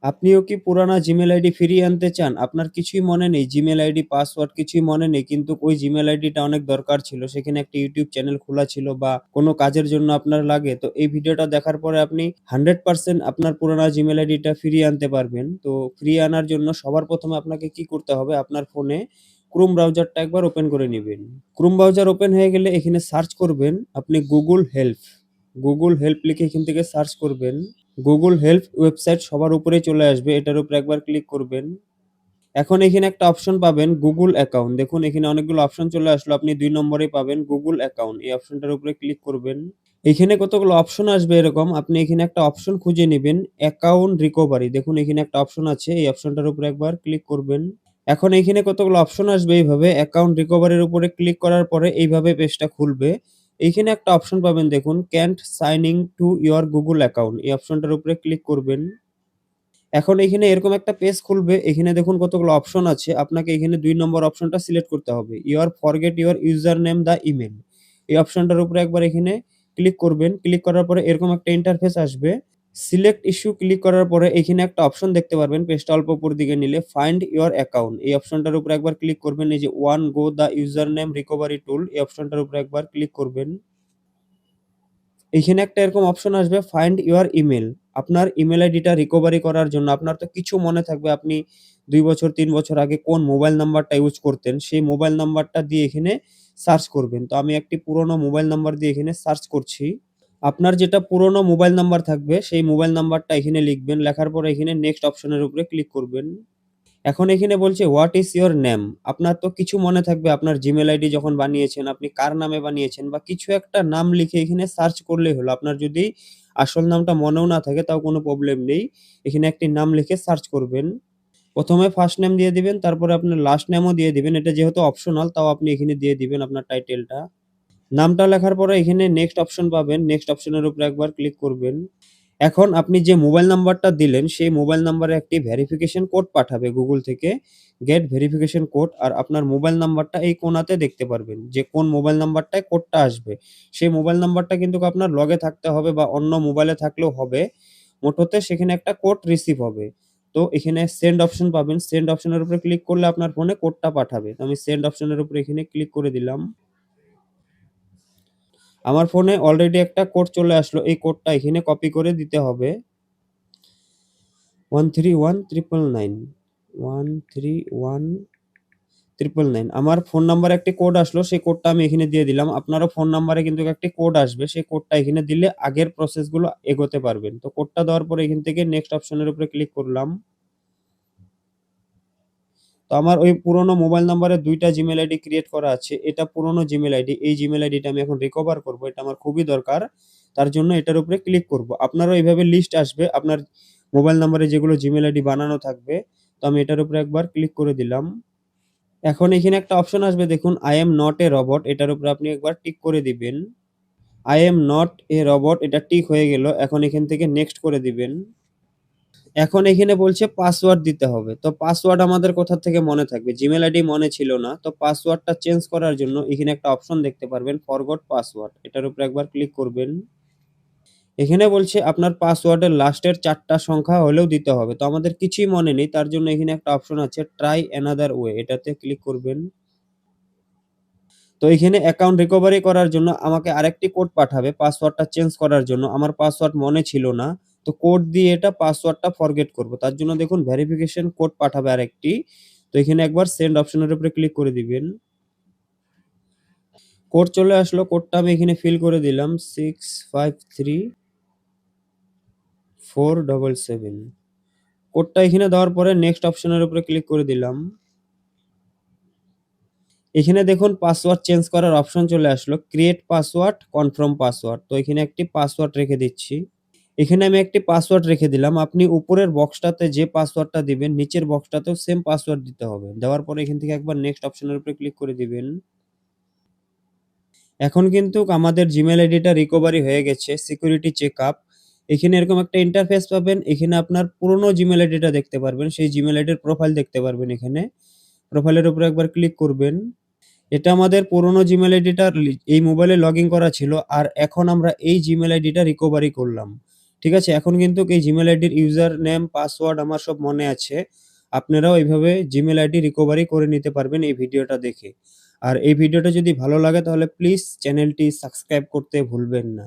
আপনিও কি পুরানা জিমেইল আইডি ফিরিয়ে আনতে চান? আপনার কিছুই মনে নেই, জিমেইল আইডি, পাসওয়ার্ড কিছুই মনে নেই। কিন্তু ওই জিমেইল আইডিটা অনেক দরকার ছিল। সেখানে একটা YouTube চ্যানেল খোলা ছিল বা কোনো কাজের জন্য আপনার লাগে। তো এই ভিডিওটা দেখার পরে আপনি 100% আপনার পুরানা জিমেইল আইডিটা ফিরিয়ে আনতে পারবেন। তো ফিরিয়ে আনার জন্য সবার ১ম এ আপনাকে কি করতে হবে? আপনার ফোনে Chrome ব্রাউজারটা একবার ওপেন করে নিবেন। Chrome ব্রাউজার ওপেন হয়ে গেলে এখানে সার্চ করবেন আপনি Google হেল্প। Google হেল্প লিখে এখান থেকে সার্চ করবেন। Google হেল্প ওয়েবসাইট সবার উপরেই চলে আসবে। এটার উপরে একবার ক্লিক করবেন। এখন এখানে একটা অপশন পাবেন Google অ্যাকাউন্ট। দেখুন এখানে অনেকগুলো অপশন চলে আসলো। আপনি ২ নম্বরেই পাবেন Google অ্যাকাউন্ট। এই অপশনটার উপরে ক্লিক করবেন। এখানে কতগুলো অপশন আসবে এরকম। আপনি এখানে একটা অপশন খুঁজে নিবেন অ্যাকাউন্ট রিকভারি। দেখুন এখানে একটা অপশন আছে। এই অপশনটার উপরে একবার ক্লিক করবেন। এখন এইখানে কতগুলো অপশন আসবে এইভাবে অ্যাকাউন্ট রিকভারির উপরে ক্লিক করার পরে এইভাবে পেজটা খুলবে। এইখানে একটা অপশন পাবেন দেখুন can't signing to your Google account. এই অপশনটার উপরে ক্লিক করবেন। এখন এইখানে এরকম একটা পেজ খুলবে। এখানে দেখুন কতগুলো অপশন আছে। আপনাকে এখানে ২ নম্বর অপশনটা সিলেক্ট করতে হবে। Your forget your user name the email. এই অপশনটার উপরে একবার এখানে ক্লিক করবেন। ক্লিক করার পরে এরকম একটা ইন্টারফেস আসবে। সিলেক্ট ইস্যু ক্লিক করার পরে এখানে একটা অপশন দেখতে পারবেন পেজটা অল্প উপর দিকে নিলে ফাইন্ড ইওর অ্যাকাউন্ট। এই অপশনটার উপরে একবার ক্লিক করবেন। এই যে one go the username recovery tool এই অপশনটার উপরে একবার ক্লিক করবেন। এইখানে একটা এরকম অপশন আসবে ফাইন্ড ইওর ইমেইল। আপনার ইমেইল আইডিটা রিকভারি করার জন্য আপনার তো কিছু মনে থাকবে আপনি ২ বছর ৩ বছর আগে কোন মোবাইল নাম্বারটা ইউজ করতেন, সেই মোবাইল নাম্বারটা দিয়ে এখানে সার্চ করবেন। তো আমি একটি পুরনো মোবাইল নাম্বার দিয়ে এখানে সার্চ করছি। আপনার যেটা পুরনো মোবাইল নাম্বার থাকবে সেই মোবাইল নাম্বারটা এখানে লিখবেন। লেখার পরে এখানে নেক্সট অপশনের উপরে ক্লিক করবেন। এখন এখানে বলছে হোয়াট ইস ইওর নেম? আপনার তো কিছু মনে থাকবে আপনার জিমেইল আইডি যখন বানিয়েছেন, আপনি কার নামে বানিয়েছেন বা কিছু একটা নাম লিখে এখানে সার্চ করলেই হলো। আপনার যদি আসল নামটা মনেও না থাকে তাও কোনো প্রবলেম নেই। এখানে একটি নাম লিখে সার্চ করবেন। ১ম এ ফার্স্ট নেম দিয়ে দিবেন, তারপরে আপনার লাস্ট নেমও দিয়ে দিবেন। এটা যেহেতু অপশনাল তাও আপনি এখানে দিয়ে দিবেন আপনার টাইটেলটা। নামটা লেখার পরে এখানে নেক্সট অপশন পাবেন। নেক্সট অপশনের উপরে একবার ক্লিক করবেন। এখন আপনি যে মোবাইল নাম্বারটা দিলেন, সেই মোবাইল নাম্বারে একটি ভেরিফিকেশন কোড পাঠাবে Google থেকে। গেট ভেরিফিকেশন কোড আর আপনার মোবাইল নাম্বারটা এই কোণাতে দেখতে পারবেন যে কোন মোবাইল নাম্বারটায় কোডটা আসবে। সেই মোবাইল নাম্বারটা কিন্তু আপনার লগে থাকতে হবে বা অন্য মোবাইলে থাকলেও হবে। মোট হতে সেখানে একটা কোড রিসিভ হবে। তো এখানে সেন্ড অপশন পাবেন। সেন্ড অপশনের উপরে ক্লিক করলে আপনার ফোনে কোডটা পাঠাবে। তো আমি সেন্ড অপশনের উপরে এখানে ক্লিক করে দিলাম। আমার ফোনে অলরেডি একটা কোড চলে আসলো। এই কোডটা এখানে কপি করে দিতে হবে। 131999 131999 আমার ফোন নাম্বারে একটি কোড আসলো। সেই কোডটা আমি এখানে দিয়ে দিলাম। আপনারও ফোন নাম্বারে কিন্তু একটি কোড আসবে। সেই কোডটা এখানে দিলে আগের প্রসেসগুলো এগোতে পারবেন। তো কোডটা দেওয়ার পরে এখান থেকে নেক্সট অপশনের উপরে ক্লিক করলাম। তো আমার ওই পুরনো মোবাইল নাম্বারে ২ টা জিমেইল আইডি ক্রিয়েট করা আছে। এটা পুরনো জিমেইল আইডি। এই জিমেইল আইডিটা আমি এখন রিকভার করব। এটা আমার খুবই দরকার। তার জন্য এটার উপরে ক্লিক করব। আপনারও এইভাবে লিস্ট আসবে আপনার মোবাইল নাম্বারে যেগুলো জিমেইল আইডি বানানো থাকবে। তো আমি এটার উপরে একবার ক্লিক করে দিলাম। এখন এখানে একটা অপশন আসবে দেখুন I am not a robot এটার উপরে আপনি একবার টিক করে দিবেন। I am not a robot এটা টিক হয়ে গেল। এখন এখান থেকে নেক্সট করে দিবেন। এখন এখানে বলছে পাসওয়ার্ড দিতে হবে। তো পাসওয়ার্ড আমাদের কোথা থেকে মনে থাকবে? জিমেইল আইডি মনে ছিল না। তো পাসওয়ার্ডটা চেঞ্জ করার জন্য এখানে একটা অপশন দেখতে পারবেন ফরগট পাসওয়ার্ড। এটার উপরে একবার ক্লিক করবেন। এখানে বলছে আপনার পাসওয়ার্ডের লাস্টের ৪ টা সংখ্যা হলেও দিতে হবে। তো আমাদের কিছুই মনে নেই। তার জন্য এখানে একটা অপশন আছে ট্রাই অ্যানাদার ওয়ে এটাতে ক্লিক করবেন। তো এখানে অ্যাকাউন্ট রিকভারি করার জন্য আমাকে আরেকটি কোড পাঠাবে পাসওয়ার্ডটা চেঞ্জ করার জন্য। আমার পাসওয়ার্ড মনে ছিল না। তো কোড দিয়ে এটা পাসওয়ার্ডটা ফরগেট করব। তার জন্য দেখুন ভেরিফিকেশন কোড পাঠাবে আরেকটি। তো এখানে একবার সেন্ড অপশনের উপরে ক্লিক করে দিবেন। কোড চলে আসলো। কোডটা আমি এখানে ফিল করে দিলাম 653477। কোডটা এখানে দেওয়ার পরে নেক্সট অপশনের উপরে ক্লিক করে দিলাম। এখানে দেখুন পাসওয়ার্ড চেঞ্জ করার অপশন চলে আসলো। Create password, confirm password. তো এখানে একটি পাসওয়ার্ড রেখে দিচ্ছি। এখানে আমি একটি পাসওয়ার্ড রেখে দিলাম। আপনি উপরের বক্সটাতে যে পাসওয়ার্ডটা দিবেন, নিচের বক্সটাতেও সেম পাসওয়ার্ড দিতে হবে। দেওয়ার পরে এখান থেকে একবার নেক্সট অপশনের উপরে ক্লিক করে দিবেন। এখন কিন্তু আমাদের জিমেইল আইডিটা রিকভারি হয়ে গেছে। Security checkup. এখানে এরকম একটা ইন্টারফেস পাবেন। এখানে আপনার পুরনো জিমেইল আইডিটা দেখতে পারবেন। সেই জিমেইল আইডির প্রোফাইল দেখতে পারবেন এখানে। প্রোফাইলের উপরে একবার ক্লিক করবেন। এটা আমাদের পুরনো জিমেইল আইডিটা এই মোবাইলে লগইন করা ছিল। আর এখন আমরা এই জিমেইল আইডিটা রিকভারি করলাম। ঠিক আছে? এখন কিন্তু এই Gmail আইডির ইউজার নেম, পাসওয়ার্ড আমার সব মনে আছে। আপনারাও এভাবে Gmail আইডি রিকভারি করে নিতে পারবেন এই ভিডিওটা দেখে। আর এই ভিডিওটা যদি ভালো লাগে তাহলে প্লিজ চ্যানেলটি সাবস্ক্রাইব করতে ভুলবেন না।